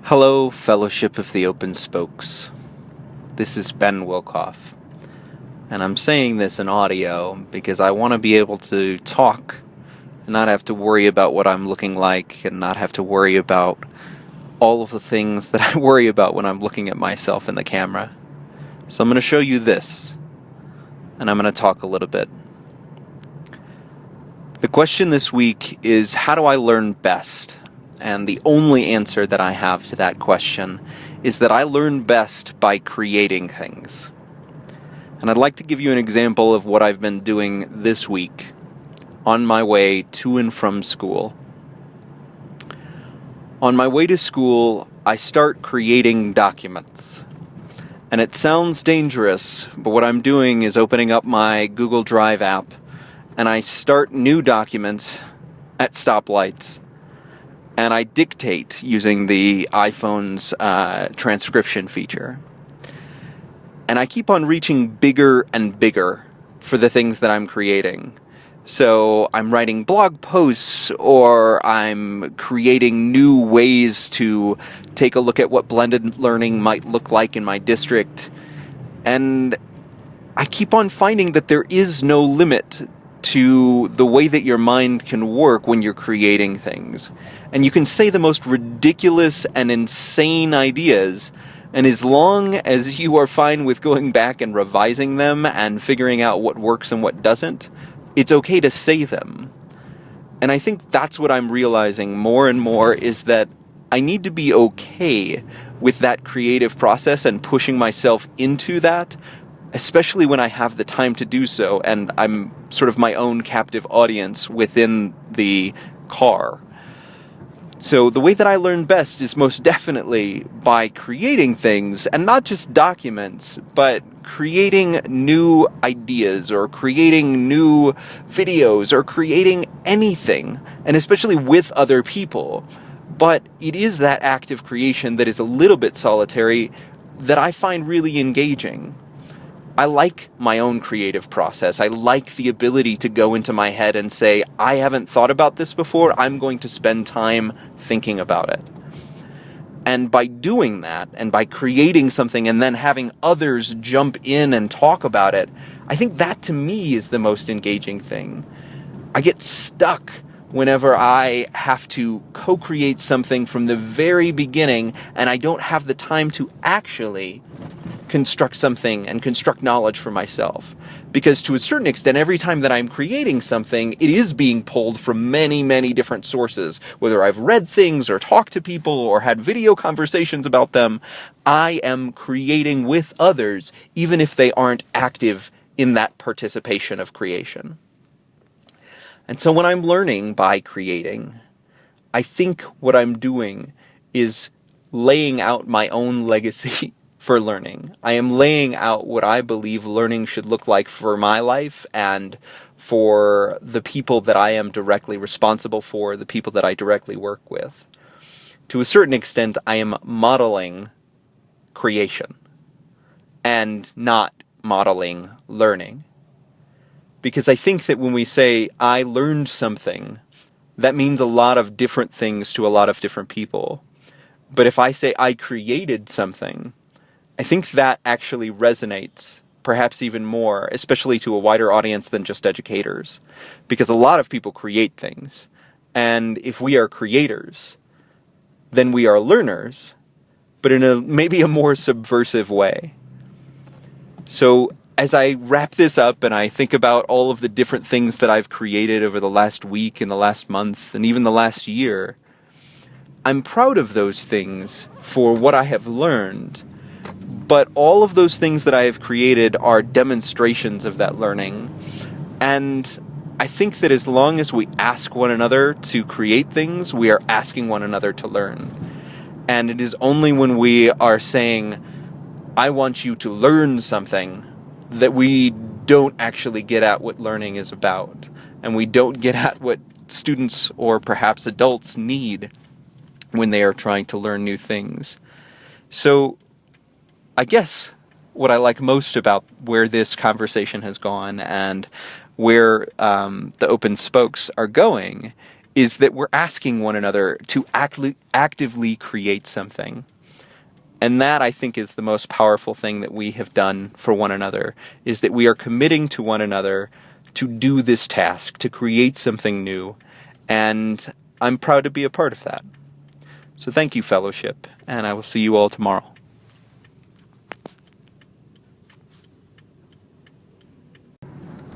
Hello, Fellowship of the Open Spokes. This is Ben Wilkoff, and I'm saying this in audio because I want to be able to talk and not have to worry about what I'm looking like and not have to worry about all of the things that I worry about when I'm looking at myself in the camera. So I'm going to show you this, and I'm going to talk a little bit. The question this week is, how do I learn best? And the only answer that I have to that question is that I learn best by creating things. And I'd like to give you an example of what I've been doing this week on my way to and from school. On my way to school, I start creating documents. And it sounds dangerous, but what I'm doing is opening up my Google Drive app, and I start new documents at stoplights. And I dictate using the iPhone's transcription feature. And I keep on reaching bigger and bigger for the things that I'm creating. So I'm writing blog posts, or I'm creating new ways to take a look at what blended learning might look like in my district. And I keep on finding that there is no limit to the way that your mind can work when you're creating things. And you can say the most ridiculous and insane ideas, and as long as you are fine with going back and revising them and figuring out what works and what doesn't, it's okay to say them. And I think that's what I'm realizing more and more, is that I need to be okay with that creative process and pushing myself into that, especially when I have the time to do so, and I'm sort of my own captive audience within the car. So the way that I learn best is most definitely by creating things, and not just documents, but creating new ideas, or creating new videos, or creating anything, and especially with other people. But it is that act of creation that is a little bit solitary that I find really engaging. I like my own creative process. I like the ability to go into my head and say, I haven't thought about this before, I'm going to spend time thinking about it. And by doing that, and by creating something and then having others jump in and talk about it, I think that to me is the most engaging thing. I get stuck whenever I have to co-create something from the very beginning and I don't have the time to actually construct something and construct knowledge for myself. Because to a certain extent, every time that I'm creating something, it is being pulled from many, many different sources. Whether I've read things or talked to people or had video conversations about them, I am creating with others, even if they aren't active in that participation of creation. And so when I'm learning by creating, I think what I'm doing is laying out my own legacy for learning. I am laying out what I believe learning should look like for my life and for the people that I am directly responsible for, the people that I directly work with. To a certain extent, I am modeling creation and not modeling learning. Because I think that when we say, I learned something, that means a lot of different things to a lot of different people. But if I say, I created something, I think that actually resonates, perhaps even more, especially to a wider audience than just educators. Because a lot of people create things. And if we are creators, then we are learners, but in maybe a more subversive way. So as I wrap this up and I think about all of the different things that I've created over the last week and the last month and even the last year, I'm proud of those things for what I have learned. But all of those things that I have created are demonstrations of that learning. And I think that as long as we ask one another to create things, we are asking one another to learn. And it is only when we are saying, I want you to learn something, that we don't actually get at what learning is about. And we don't get at what students or perhaps adults need when they are trying to learn new things. So I guess what I like most about where this conversation has gone and where the open spokes are going is that we're asking one another to actively create something. And that, I think, is the most powerful thing that we have done for one another, is that we are committing to one another to do this task, to create something new. And I'm proud to be a part of that. So thank you, Fellowship, and I will see you all tomorrow.